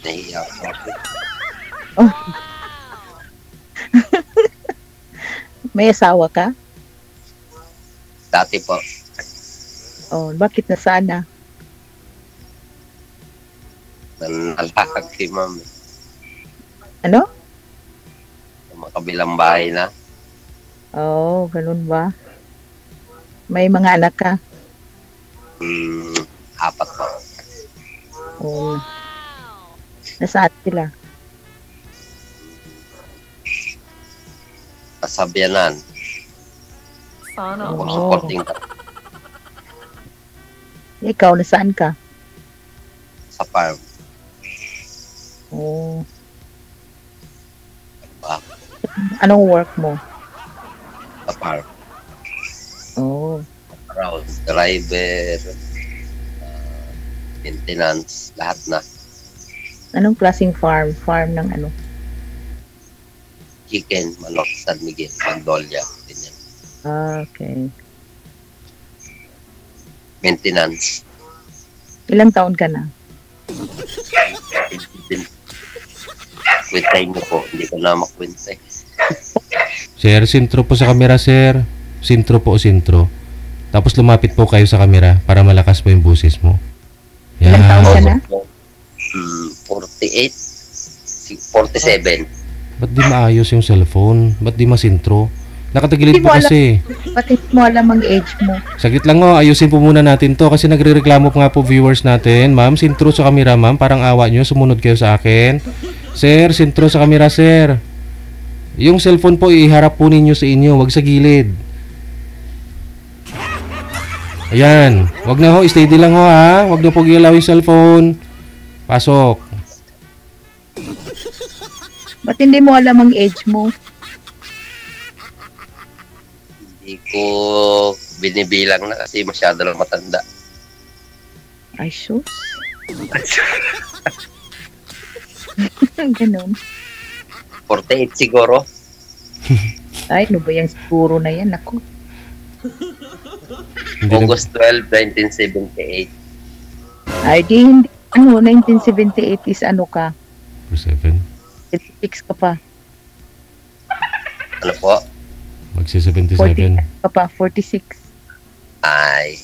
Nahiya ako. Oh, may asawa ka? Dati po, Oh, bakit nasaan na? nalakad kay ma'am. Ano? Sa makabilang bahay na. Oh, ganun ba? May mga anak ka? Apat po. Oh, nasaan sila? Kasabyanan. Oh, Supporting ikaw nasaan ka? sa farm. Oh, Ba? anong work mo? Sa farm. Oh, Around driver, maintenance, lahat na. anong klaseng farm? Farm ng ano? Chicken, manok, San Miguel, Magnolia, ganyan. Ah, okay. Maintenance. Ilang taon ka na? Kwentay mo po, hindi ko na makwentay. Sir, sintro po sa camera, sir. Sintro po, sintro. Tapos lumapit po kayo sa camera para malakas po yung busis mo. Ilang taon ka Yan. na? 48, 47. Ba't di maayos yung cellphone? Ba't di masintro? Nakatagilid Hindi mo pa alam. kasi. Pati mo alam ang age mo. Saglit lang oh, ayusin po muna natin to kasi nagre-reklamo pa nga po viewers natin. Ma'am, sintro sa camera, ma'am. Parang awa nyo, sumunod kayo sa akin. Sir, sintro sa camera, sir. Yung cellphone po, iharap po ninyo sa inyo, wag sa gilid. Ayan, wag na ho, steady lang ho ha. Wag na po gilaw yung cellphone. Pasok. Ba't hindi mo alam ang age mo? Hindi ko binibilang na kasi masyado lang matanda. Ay, sus. Ganun. 48 siguro. Ay, ano ba yung siguro na yan? Ako. Hindi na, August 12, 1978. Ay, di hindi. Ano, 1978 is ano ka? 7. 6 ka pa. Ano po? Magsi 40 77. ka pa. 46. Ay,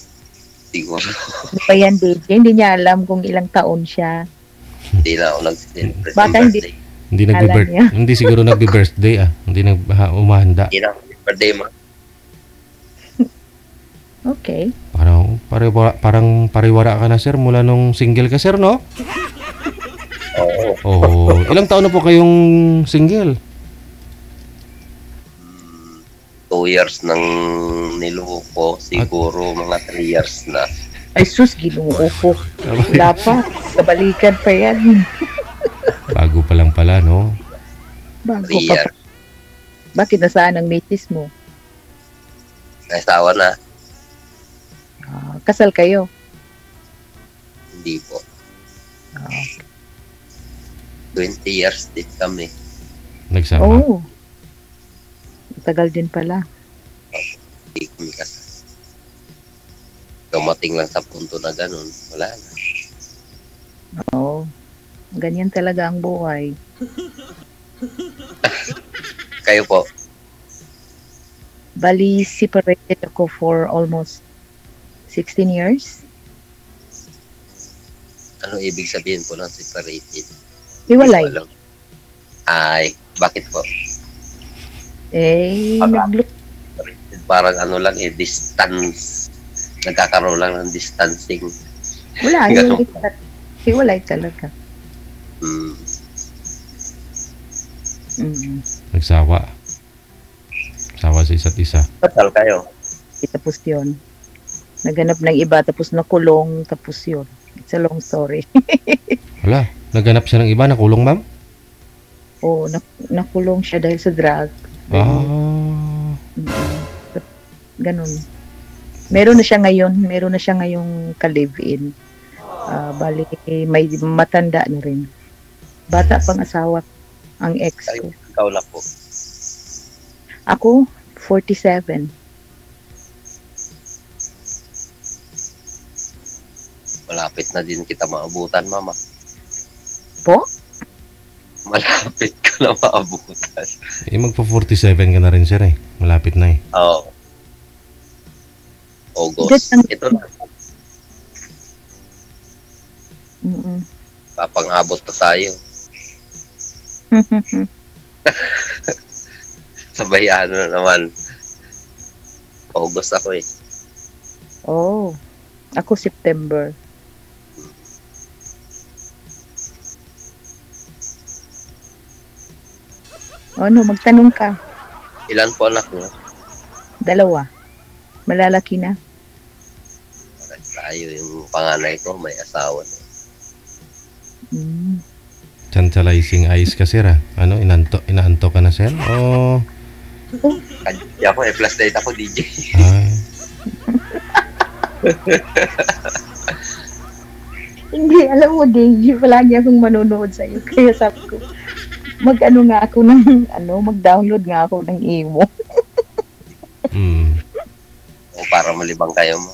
siguro. Ano pa yan, DJ? Hindi niya alam kung ilang taon siya. Hindi na ako nag-celebrate Baka ng hindi. birthday. Hindi Alam nagbi-birth. niya. Hindi siguro nagbi-birthday ah. Hindi umahanda. Hindi na ako birthday mo. Okay. Parang pariwara ka na sir mula nung single ka sir no? Oo. Oh, ilang taon na po kayong single? 2 years nang niluko. Siguro mga 3 years na. Ay, sus, ginoo ko. Wala pa. Kabalikan pa yan. Bago pa lang pala no? Bago 3 pa. years. Bakit nasaan ang mitis mo? Nasawa na. Ah, kasal kayo? Hindi po. Ah. 20 years din kami. Nagsama. Oh. Tagal din pala. Hindi kami kasal. Dumating lang sa punto na ganun. Wala na. Oo. Ganyan talaga ang buhay. Kayo po. Bali, separated ako for almost 16 years. Ano ibig sabihin po ng separated? Hiwalay. Hindi ko alam. Ay, bakit po? Eh, nag-look. Parang ano lang distance. Nagkakaroon lang ng distancing. Wala, Ganun. hiwalay talaga. Hmm. Mm. Nagsawa. Sawa sa isa't isa. Kasal kayo? Tapos yun. Naganap ng iba, tapos nakulong, tapos yun. It's a long story. Wala. Naghanap siya ng iba. Nakulong ma'am? Oo, nakulong siya dahil sa drug. Ah. Ganun. Meron na siya ngayong ka-live-in. Bali, may matanda na rin. Bata pang asawa ang ex ko. Ikaw na po. Ako, 47. Malapit na din kita maabutan, mama. Po? Malapit ko na maabutan. Magpa-47 ka na rin, sir eh. Malapit na eh. Oo. August. Just ang- Ito na. Mm-mm. Papang-abot pa tayo. Sabay ano na naman. August ako eh. Oh, ako September. Ano, magtanong ka. Ilan po anak niyo? 2. Malalaki na. Parang tayo, yung panganay ko may asawa na. Mm. Tantalizing eyes ka, sir ah. Ano, inaanto ka na, sir? O, Kaya ako eh, plus date ako DJ. ay, Hindi, alam mo, Deji, palagi akong manonood sa'yo. Kaya sabi ko, mag-ano nga ako ng, mag-download nga ako ng emo. O para malibang kayo mo.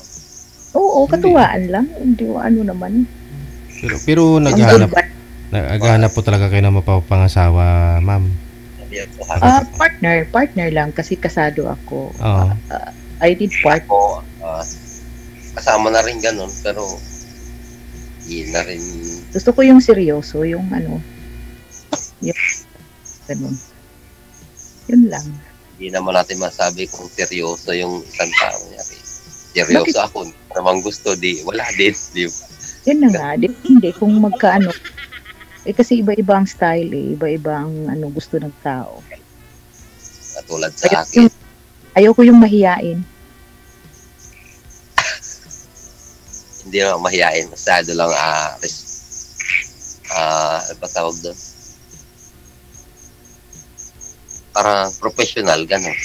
Oo, katuwaan lang. Hindi mo ano naman. pero naghahanap po talaga kayo ng mapapangasawa, ma'am. Hindi ako hanap. Partner lang kasi kasado ako. Oo. I did part. Ako, kasama na rin ganun, pero hindi na rin. Gusto ko yung seryoso, yung yung ganun. Yun lang. Hindi naman natin masabi kung seryoso yung isang tao niya. Seryoso ako, hindi naman gusto, wala din. Di ba? Yun na nga, hindi kung magkaano. Kasi iba-iba ang style eh, iba-iba ang gusto ng tao. Katulad sa akin. Ayoko yung mahiyain. Hindi naman mahihain. Masyado lang, ano ba tawag doon? Parang professional, gano'n.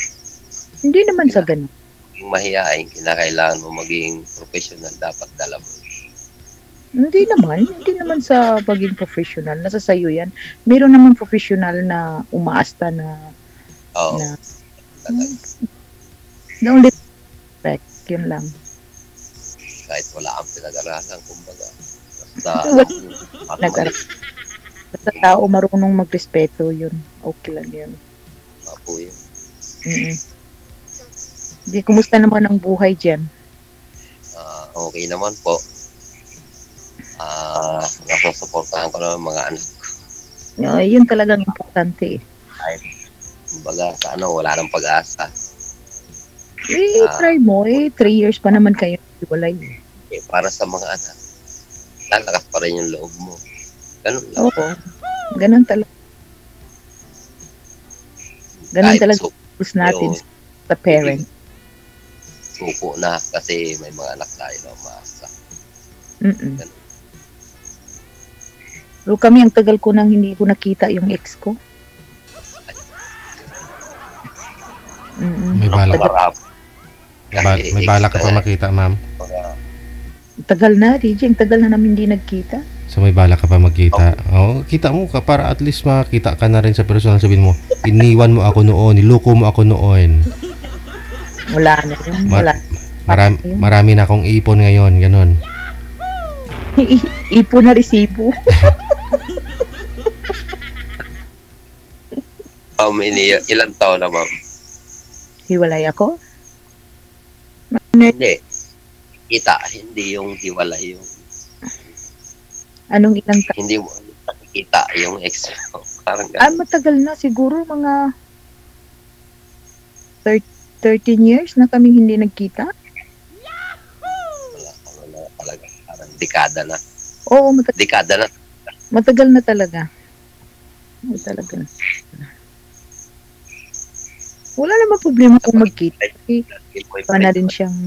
Hindi naman sa ganun. Maging mahihain, kinakailangan mo maging professional, dapat dala mo. Hindi naman sa pagiging professional. Nasa sayo yan. Meron naman professional na umaasta na Oo. na Talaga. the only respect, yun lang. Kahit wala kang pinag-aralan, kumbaga. Basta, Nag-aral. Basta tao marunong magrespeto, yun. Okay lang yun. po yun. Mm-mm. Di, kumusta naman ang buhay dyan? Okay naman po. Nasusuportahan ko naman mga anak ko. Yun talagang importante eh. Kumbaga, wala nang pag-asa. Try mo 3 years pa naman kayo hiwalay. Para sa mga anak, lalakas pa rin yung loob mo. Ganun lang. Oo. Ganun talaga. Ganun Kahit talaga gusto natin sa parent. Suko na kasi may mga anak tayo na umaasa. Mm-mm. Pero kami, ang tagal ko nang hindi ko nakita yung ex ko. Mm-mm. May balak. Marap. May balak ka pa makita, ma'am. Tagal na, DJ. Ang tagal na namin hindi nagkita. So may balak ka pa magkita. Oo, kita mo ka para at least makita ka na rin sa personal. Sabihin mo, iniwan mo ako noon, niloko mo ako noon. Wala na yun. Wala. Marami na akong ipon ngayon, ganun. Ipo na resibo. Ilang taon na, ma'am? Hiwalay ako? Hindi. Kita, hindi yung hiwalay. Yung, Anong ilang taon? hindi mo nakikita yung ex mo. Parang ganun. Matagal na. Siguro mga 13 years na kaming hindi nagkita. Wala talaga. Parang dekada na. Oo, Dekada na. matagal na talaga. Talaga. Wala naman problema kung magkita. Kasi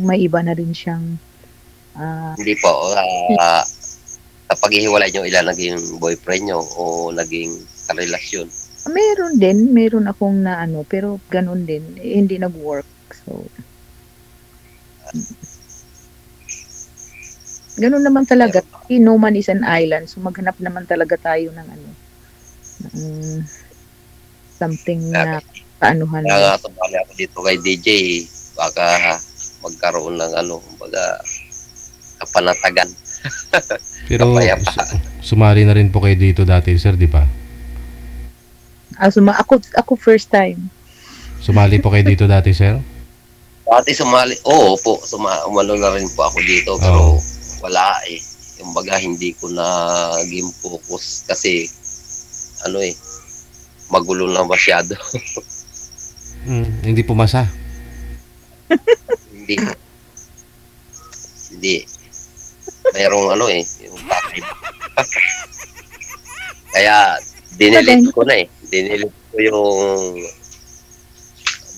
may iba na rin siyang Hindi po. Kapag ihiwalay nyo, ilan naging boyfriend nyo o naging karelasyon? meron akong na pero ganun din. Hindi nag-work. So, ganun naman talaga. No man is an island. So, maghanap naman talaga tayo ng ng something na kaanuhan. Kaya nga tumali ako dito kay DJ. Baka magkaroon ng kumbaga, kapanatagan. Pero Kapayapa. sumali na rin po kayo dito dati, sir, di ba? Ako first time. Sumali po kayo dito dati, sir? Dati sumali, oo po, umano na rin po ako dito, pero wala eh. Yung baga, hindi ko na game focus kasi, ano eh, magulo na masyado. Hindi pumasa. Hindi. Hindi. Mayroong ano eh, yung takay. Kaya, dinilit ko na eh. Dinilit ko yung,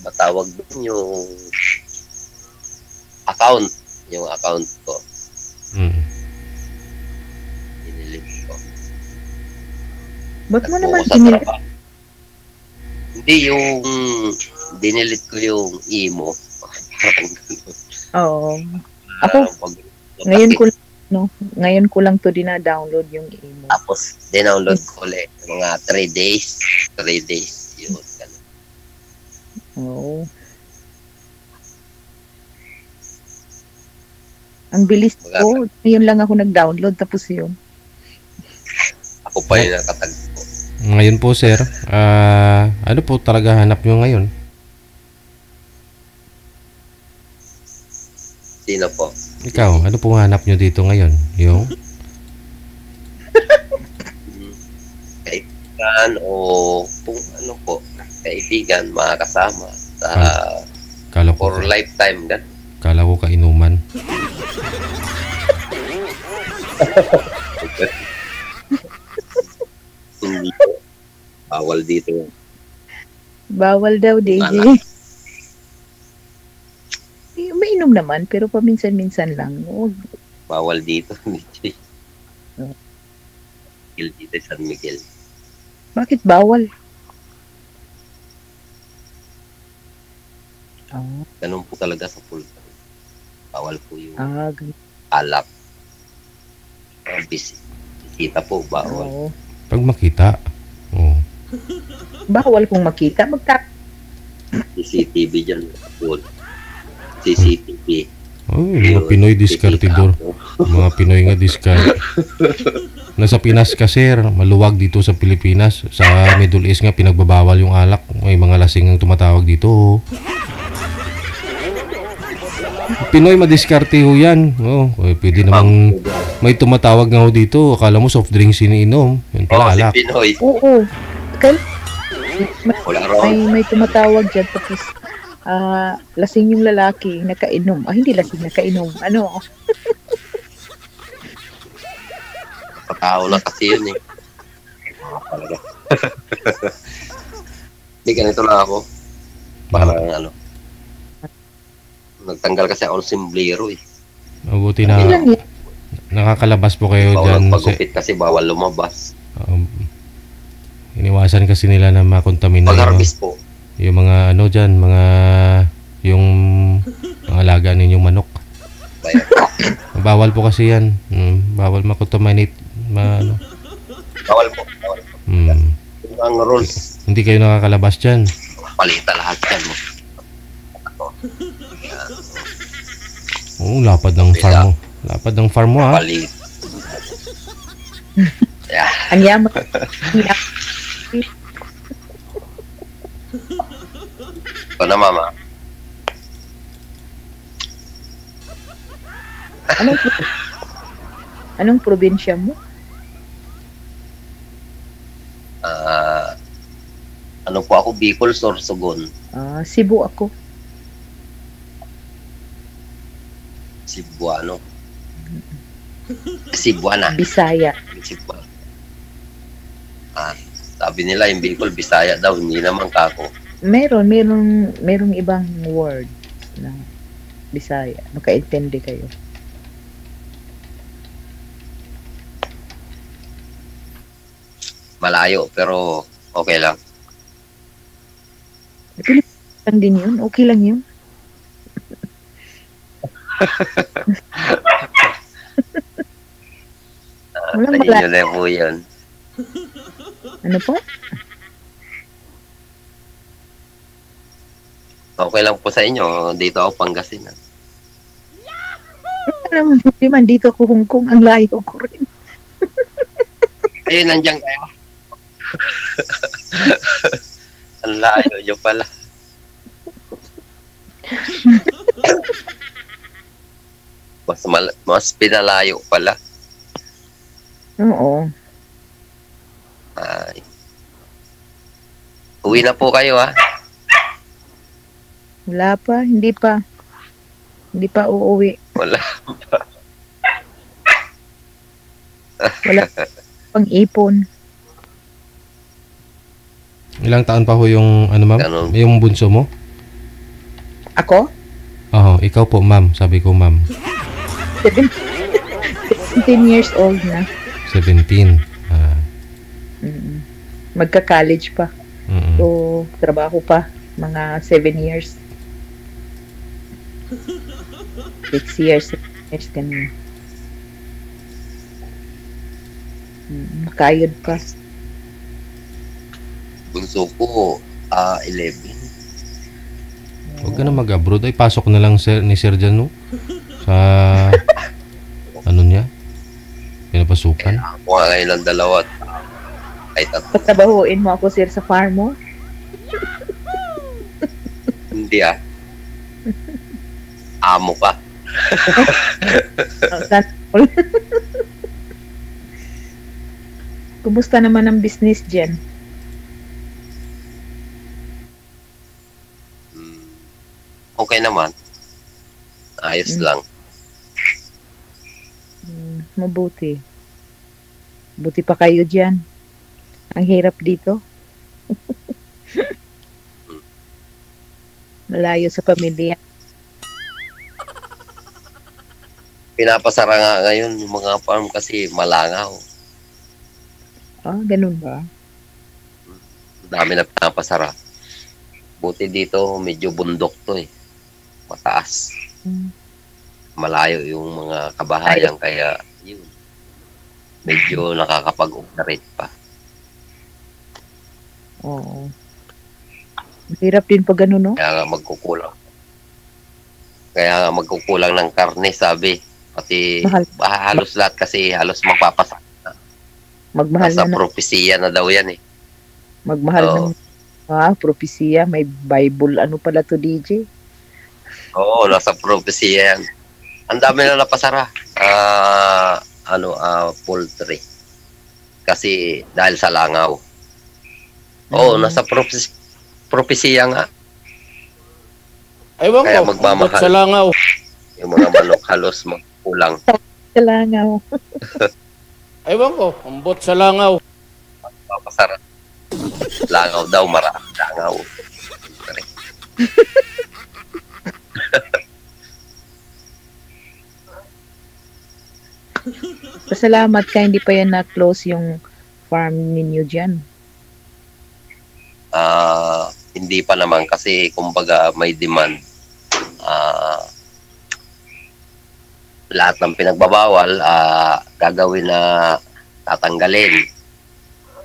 matawag doon yung account. Yung account ko. Dinilit ko. Ba't mo Nagbuo naman sa dinilit? trabaho. Hindi, yung dinilit ko yung emo. Parang ganun. Oo. Ako, ngayon ko lang to dina-download yung emo. Tapos, dinownload ko ulit. Mga 3 days. 3 days. Yun. Ganun. Oo. Ang bilis ko. Ngayon lang ako nag-download tapos yun. Ako pa yung nakatagpo. Ngayon po, sir, ano po talaga hanap nyo ngayon? Sino po? Ikaw, ano po hanap nyo dito ngayon? Yung? Kaibigan o kung ano po. Kaibigan, mga kasama. Sa Kala ko, for lifetime. Gan. kala ko kainuman. Hindi po. Bawal dito. Bawal daw, DJ. Mainom naman, pero paminsan-minsan lang. Huwag. Bawal dito. Miguel dito San Miguel. Bakit bawal? Oh, Ganun po talaga sa full time. Bawal po yung ganun. alak. Bisita po, bawal. Oo. Pag makita. Oh. Bawal kung makita. CCTV dyan. Full. CCTV. Oh, yung mga Pinoy diskartidor. Mga Pinoy nga diskart. Nasa Pinas ka, sir. Maluwag dito sa Pilipinas. Sa Middle East nga, pinagbabawal yung alak. May mga lasing ang tumatawag dito. Pinoy madiskarte ho yan. Oh, pwede namang may tumatawag nga ho dito. Akala mo soft drinks iniinom. Yun pala, alak. Si Pinoy. Oo. Wala ron. May tumatawag dyan tapos lasing yung lalaki nakainom. Hindi lasing, nakainom. Ano? Patao na kasi yun eh. Hindi, ganito lang ako. Parang ano. Nagtanggal kasi ako ng simblero eh. Mabuti na nakakalabas po kayo bawal dyan. Pagupit kasi bawal lumabas. Iniwasan kasi nila na makontamina Pag-harvest po. yung mga ano dyan, yung mga alaga ninyong manok. Bawal po kasi yan. Bawal makontaminate. Ano. Bawal po. Bawal po. Yung ang rules. Hindi kayo nakakalabas dyan. Palita lahat yan mo. Oo, lapad ng farm mo. Lapad ng farm mo, ha? Palit. Yeah. Ang yaman. Ito na, mama. Anong probinsya mo? Ano po ako? Bicol, Sorsogon. Cebu ako. Cebuano. Cebuana. Bisaya. Cebuana. Sabi nila yung Bicol, Bisaya daw. Hindi naman kako. Merong ibang word na Bisaya. Makaintindi kayo. Malayo, pero okay lang. Lang din yun. Okay lang yun. Walang Sa inyo malayo. na po yun. Ano po? Okay lang po sa inyo. Dito ako Pangasinan. Alam mo, di man dito ko Hong Kong, ang layo ko rin. Ayun, nandiyan kayo. Ang layo nyo pala. Mas pinalayo pala. Oo. Ay. Uwi na po kayo, ha? Wala pa, hindi pa. Hindi pa uuwi. Wala. Wala pang ipon. Ilang taon pa ho yung, ano ma'am? Ganun. Yung bunso mo? Ako? Oo, ikaw po ma'am. Sabi ko ma'am. 17 years old na. 17. Mm. Magka-college pa. Mm-mm. So, trabaho pa. Mga 7 years. 6 years. 7 years ganun. Makayod pa. Bunso ko, 11. Huwag ka na mag-abroad. Ay, pasok na lang sir, ni Sir Jan, no? Sa, ano niya? Pinapasukan. Ako nga ngayon ng dalawa. Ay, tatlo. Pagtrabahuin mo ako, sir, sa farm mo. Hindi, amo ka. Kumusta naman ang business dyan? Okay naman. Ayos lang. Mabuti. Buti pa kayo dyan. Ang hirap dito. Malayo sa pamilya. Pinapasara nga ngayon yung mga farm kasi malangaw. Ah, ganun ba? Ang dami na pinapasara. Buti dito medyo bundok to eh. Mataas. Malayo yung mga kabahayan kaya yun. Medyo nakakapag-operate pa. Oo. Hirap din pag ganun, no? Kaya nga magkukulang. Kaya nga magkukulang ng karne, sabi. Pati Mahal. halos lahat kasi halos magpapasak. Magmahal Nasa na propesya na daw yan eh. magmahal Oo. ng propesya. May Bible. Ano pala to, DJ? Oo, nasa propesya yan. Ang dami na napasara. Poultry. Kasi dahil sa langaw. Oo, nasa propesya nga. Ewan Kaya ko, magmamahal. sa langaw. Yung mga manok halos magkulang. Kalangaw. Ewan ko, ambot sa langaw. Papasara. Langaw daw, marami langaw. Pasalamat ka, hindi pa yan na-close yung farm ninyo dyan. Hindi pa naman kasi kumbaga may demand. Lahat ng pinagbabawal gagawin na tatanggalin.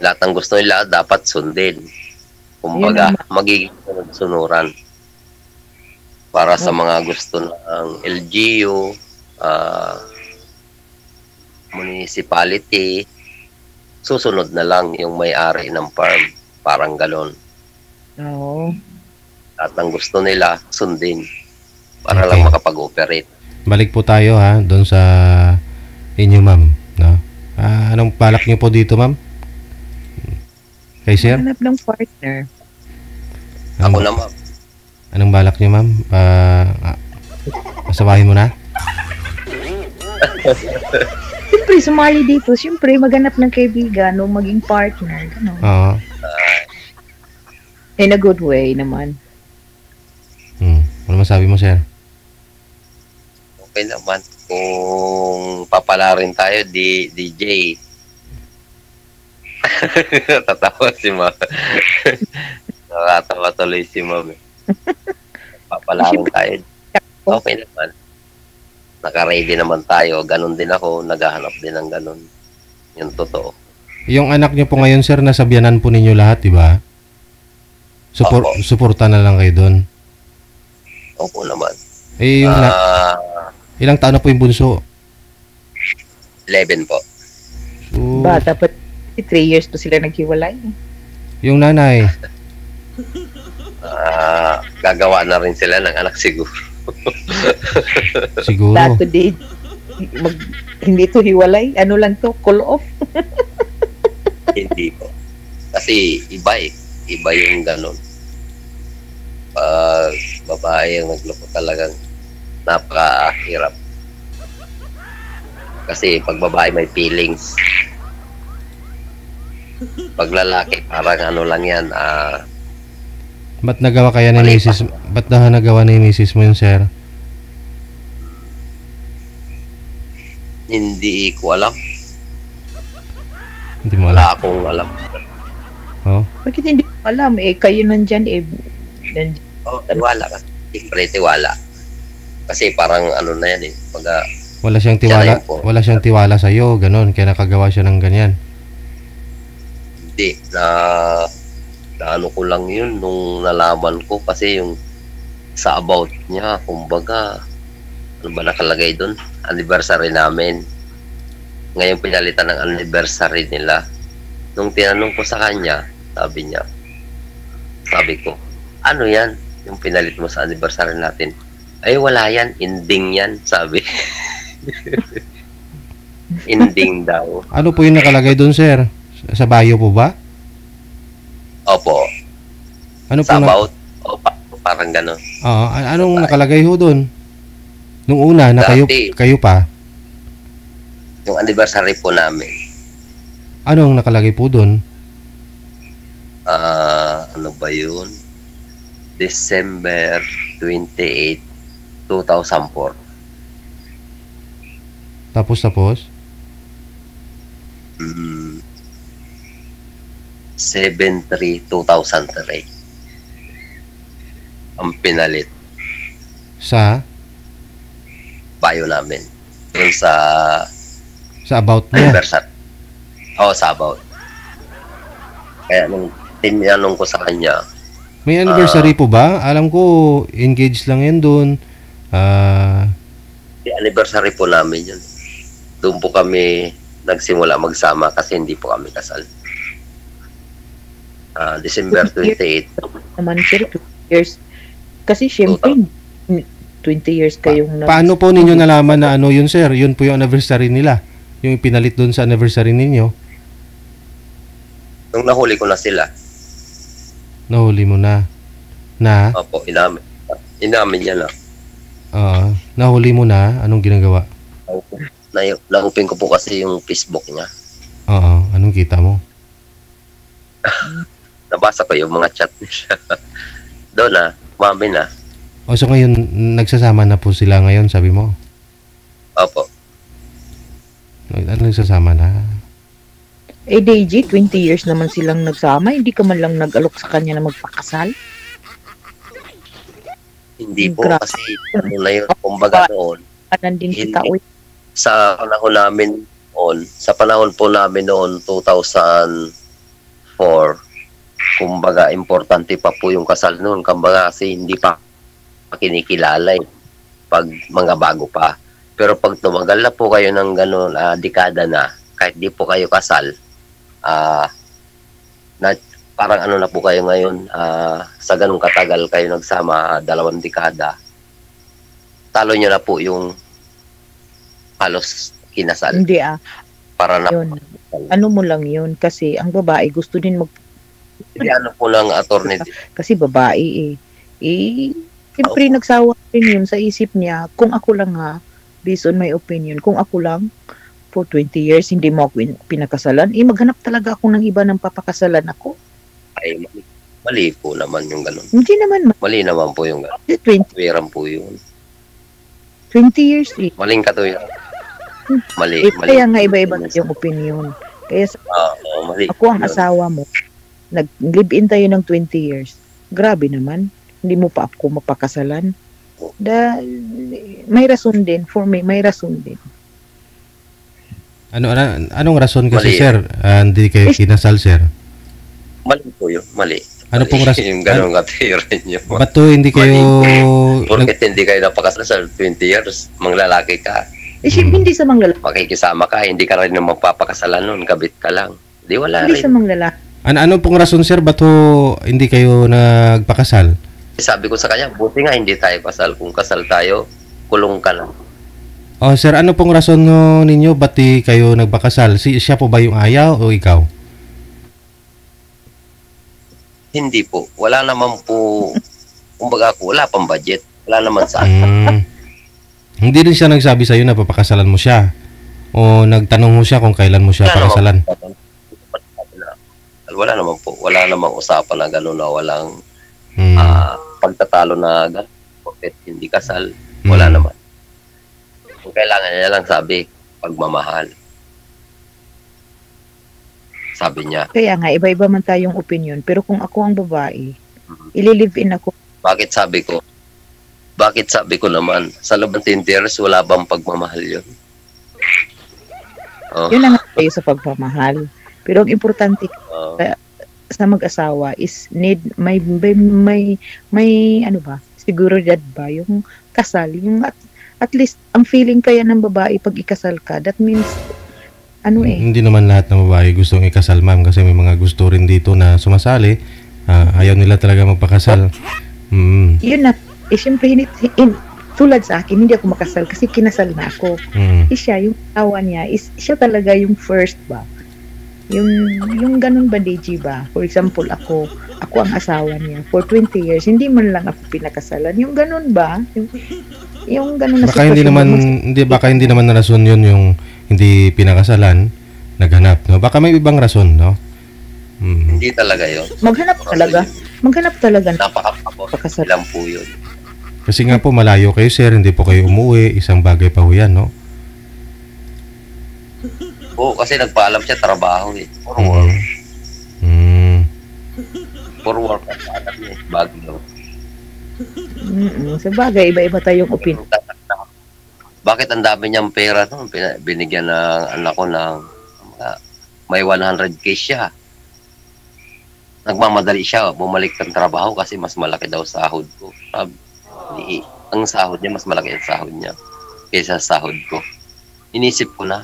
Lahat ng gusto nila dapat sundin. Kumbaga magiging sunuran para sa mga gusto ng LGU, municipality, susunod na lang yung may-ari ng farm. Parang galon. Oo. At ang gusto nila, sundin. Para Okay. lang makapag-operate. Balik po tayo ha, doon sa inyo ma'am. No? Anong balak niyo po dito ma'am? Kay sir? Hanap ng partner. Ako naman. Anong balak niyo ma'am? Masabahin mo na? Siyempre, sumali dito. Siyempre, maghanap ng kaibigan o maging partner. Ganun. Oo. In a good way naman. Ano masabi mo sir? Okay naman. Kung papalarin tayo, DJ. Tatawa si Ma. Nakatawa tuloy si Ma'am. Papalarin tayo. Okay naman. Naka-ready naman tayo. Ganon din ako. Naghahanap din ng ganon. Yung totoo. Yung anak niyo po ngayon sir, nasa biyanan po ninyo lahat, di ba? Suporta na lang kayo doon. Opo naman. Eh, Ilang taon na po yung bunso? 11 po. So, Bata pa, 3 years to sila naghiwalay. yung nanay, Gagawa na rin sila ng anak siguro. siguro. Lahat today, hindi to hiwalay. Ano lang to, call off. Hindi po. Kasi iba eh. Iba yung ganun. Pag babae ang nagloko talagang napakahirap. Kasi pag babae may feelings. Pag lalaki parang ano lang yan, Ba't nagawa kaya ni Mali Mrs. Ba't nagawa ni Mrs. mo yun, sir? hindi ko alam. Hindi mo alam. Wala akong alam. Oh. Bakit hindi ko alam? Kayo nandyan, Tiwala ka. Siyempre, tiwala. Kasi parang ano na yan eh. Pag, Wala siyang Siya tiwala. rin po. Wala siyang tiwala sa iyo, ganun. Kaya nakagawa siya ng ganyan. hindi, na ano ko lang yun nung nalaman ko kasi yung sa about niya, kumbaga, ano ba nakalagay doon? Anniversary namin. Ngayon pinalitan ng anniversary nila. Nung tinanong ko sa kanya, sabi ko, ano yan? Yung pinalit mo sa anniversary natin. Ay, wala yan. Ending yan, sabi. Ending daw. Ano po yung nakalagay doon, sir? Sa bio po ba? Opo. Ano po Sa about. O, parang gano'n. Oo, anong nakalagay ho doon? Nung una na Dati. kayo pa. Yung anniversary po namin. Anong nakalagay po doon? Ano ba yun? December 28, 2004. Tapos? 7-3, 2003. Ang pinalit. Sa Bio namin. Yung sa about niya. anniversary. Oo, sa about. Kaya nung tinanong ko sa kanya, May anniversary po ba? Alam ko, engaged lang yan doon. yung anniversary po namin yun. Doon po kami nagsimula magsama kasi hindi po kami kasal. December 28. naman sir, 2 years. Kasi syempre, 20 years kayong Paano po ninyo nalaman na ano yun, sir? Yun po yung anniversary nila. Yung pinalit doon sa anniversary ninyo. Nung nahuli ko na sila, Nahuli mo na. opo, inamin niya na. Nahuli mo na. Anong ginagawa? Naupin ko po kasi yung Facebook niya. Oo. Anong kita mo? Nabasa ko yung mga chat niya. Doon na, mami na. O so ngayon, nagsasama na po sila ngayon, sabi mo? Opo. Ano nagsasama na? Daisy, 20 years naman silang nagsama. Hindi ka man lang nag-alok sa kanya na magpakasal. Hindi po Grabe. kasi ano na yun, kumbaga noon, Kanan din si Hindi. Taoy. sa panahon po namin noon, 2004, kumbaga importante pa po yung kasal noon, kumbaga kasi hindi pa kinikilala pag mga bago pa. Pero pag tumagal na po kayo ng gano'n, dekada na, kahit di po kayo kasal, parang ano na po kayo ngayon, sa ganung katagal kayo nagsama, 2 dekada, talo nyo na po yung halos kinasal. Hindi Para na yun. Ano mo lang yun kasi ang babae gusto din ano po ng attorney. kasi babae siyempre nagsawa rin yun sa isip niya. Kung ako lang based on my opinion, kung ako lang for 20 years hindi mo ako pinakasalan, maghanap talaga ako ng iba ng papakasalan ako. Ay, mali po naman yung ganun. Hindi naman Mali naman po yung ganun. 20 Wiran po yun. years Maling katuwiran. Mali. kaya nga iba-iba yung opinion. Kaya Mali. ako ang asawa mo, nag-live-in tayo ng 20 years. Grabe naman. Hindi mo pa ako mapakasalan. May rason din. For me, may rason din. Anong rason kasi, Mali. sir? Hindi kayo kinasal, sir? Mali po yun. Mali. Ano pong rason? Yung ganun katira nyo. Ba't to hindi kayo... Porket hindi kayo napakasal sa 20 years, manglalaki ka, Hindi sa mga lalaki. makikisama ka, hindi ka rin naman magpapakasalan nun, kabit ka lang. Di wala Hindi sa rin. mga lalaki. Ano pong rason, sir? Ba't to hindi kayo nagpakasal? Sabi ko sa kanya, buti nga hindi tayo kasal. Kung kasal tayo, kulong ka lang. Oh, sir, ano pong rason ninyo? Ba't di kayo nagpakasal? Siya po ba yung ayaw o ikaw? Hindi po. Wala naman po, kumbaga ako, wala pang budget. Wala naman sa Hindi rin siya nagsabi sa'yo na papakasalan mo siya? O nagtanong mo siya kung kailan mo siya pakasalan? Wala naman po. Wala namang usapan na gano'n na walang Hmm. pagtatalo na gano'n. Bakit hindi kasal? Wala Hmm. naman. Kung kailangan niya lang sabi, pagmamahal. Sabi niya, Kaya nga, iba-iba man tayong opinion. Pero kung ako ang babae, ililive-in ako. bakit sabi ko naman, sa loob ng 10 years, wala bang pagmamahal yun? Oh, Yun na nga tayo sa pagmamahal. Pero ang importante oh. sa mag-asawa is may ano ba, seguridad ba yung kasal, yung at least ang feeling kaya ng babae pag ikasal ka, that means Hindi naman lahat ng babae gustong ikasal, ma'am, kasi may mga gusto rin dito na sumasali. Ayaw nila talaga magpakasal. yun na, syempre tulad sa akin, hindi ako makasal kasi kinasal na ako. Siya, yung awa niya, siya talaga yung first ba? Yung ganun ba, DG ba? For example, ako ang asawa niya for 20 years, hindi man lang ako pinakasalan. Yung ganun ba? Yung ganun na Baka hindi naman na rason yun yung hindi pinakasalan, naghanap, no? Baka may ibang rason, no? Hindi talaga yun. Maghanap talaga. Napaka-pakasal lang po yun. Kasi nga po, malayo kayo, sir, hindi po kayo umuwi, isang bagay pa ho yan, no? Oo, kasi nagpaalam siya, trabaho eh. For work. For work at alam niya, bago lang. Sa bagay, iba-iba tayong opinion. Bakit ang dami niyang pera no? Binigyan ng anak ko ng may 100k siya. Nagmamadali siya, bumalik ng trabaho kasi mas malaki daw sahod ko. Ang sahod niya, mas malaki ang sahod niya kaysa sahod ko. Inisip ko na,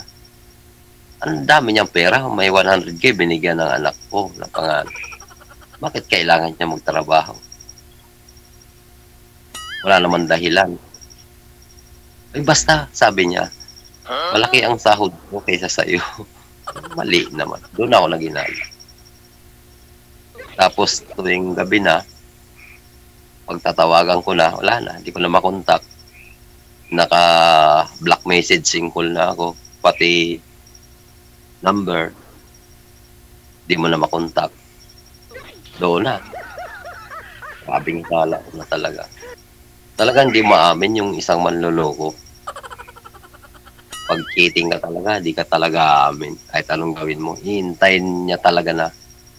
ang dami niyang pera, may 100k binigyan ng anak ko na pangalan. Bakit kailangan niya magtrabaho? Wala naman dahilan. Ay basta, sabi niya, malaki ang sahod ko kaysa sa iyo. Mali naman. Doon ako naginala. Tapos tuwing gabi na, pagtatawagan ko na, wala na, hindi ko na makontak. Naka-black message single na ako, pati number, di mo na makontak. Doon na. Sabing kala ko na talaga. Talagang di maamin yung isang manloloko. Pag cheating ka talaga, di ka talaga aamin. Kahit anong gawin mo, hihintayin niya talaga na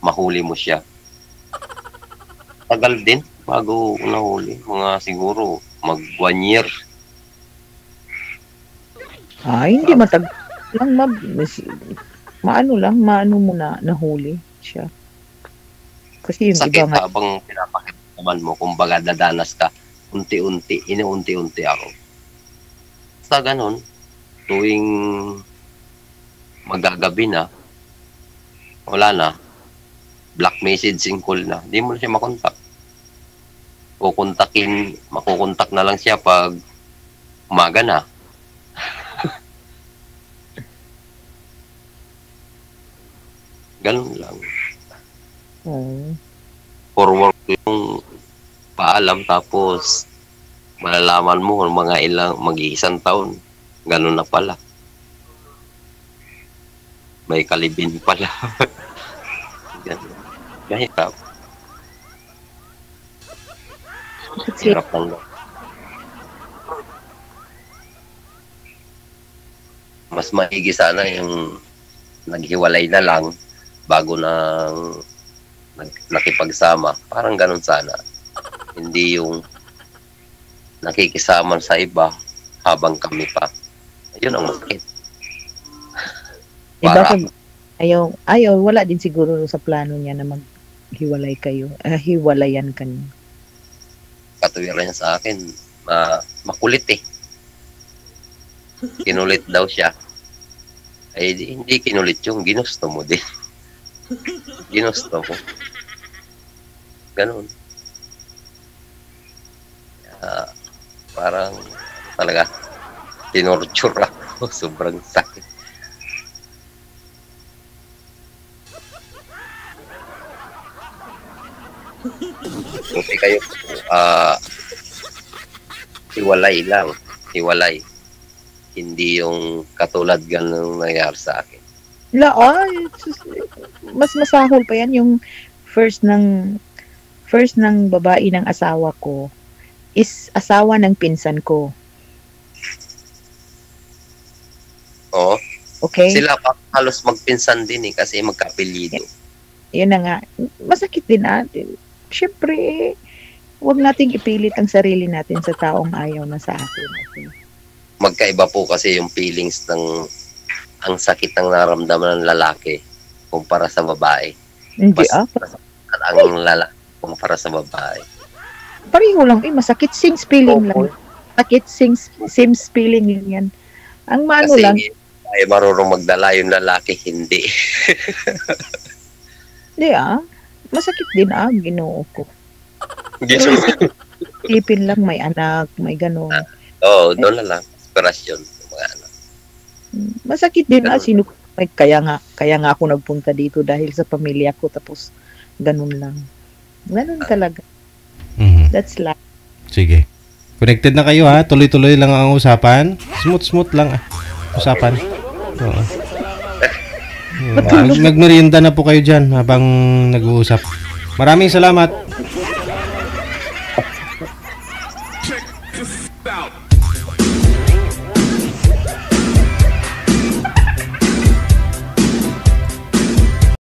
mahuli mo siya. Tagal din bago nahuli. Mga siguro mag 1 year. Hindi matagal lang maano mo na nahuli siya. Kasi yung Sakit iba nga, habang pinapakinaman mo, kumbaga dadanas ka, unti-unti, inuunti-unti ako. Sa ganun, tuwing magagabi na, wala na, black messaging call na, di mo na siya makontak. Makukontak na lang siya pag umaga na. Ganun lang. For work yung paalam tapos malalaman mo mga mag-iisang taon. Ganun na pala. May kalibin pala. Ganun. Mahirap. Hirap lang. Mas maigi sana yung naghiwalay na lang bago nang nakipagsama. Parang ganun sana. Hindi yung nakikisama sa iba habang kami pa. Yun ang masakit. iba ayaw, wala din siguro sa plano niya na hiwalay kayo. Hiwalayan ka niyo. Katuwiran niya sa akin, makulit eh. Kinulit daw siya. Ay, hindi kinulit yung ginusto mo din. Ginusto mo. Ganun. Parang talaga tinorture ako. Sobrang sakit. Buti kayo hiwalay lang. Hiwalay. Hindi yung katulad ganun nangyari sa akin. Mas masahol pa yan yung first ng babae ng asawa ko is asawa ng pinsan ko. Oo. Okay? Sila pa halos magpinsan din eh kasi magkapelyido. Yun na nga. Masakit din natin. Siyempre, huwag nating ipilit ang sarili natin sa taong ayaw na sa atin. Okay? Magkaiba po kasi yung feelings ng ang sakit ng naramdaman ng lalaki kumpara sa babae. Hindi Ang lalaki kumpara sa babae. pareho lang. Masakit. Same feeling lang. Sakit. Same feeling yan. Ang mano Kasi lang. ay marunong magdala yung lalaki, hindi. Hindi masakit din ginoo ko. Tipin lang, may anak, may gano'n. Oo, doon na lang. Inspirasyon ng mga anak. Masakit din sino kaya nga ako nagpunta dito dahil sa pamilya ko tapos ganun lang. Ganun talaga. That's life. Sige. Connected na kayo ha. Tuloy-tuloy lang ang usapan. Smooth lang usapan. Oo. Magmerienda na po kayo dyan habang nag-uusap. Maraming salamat.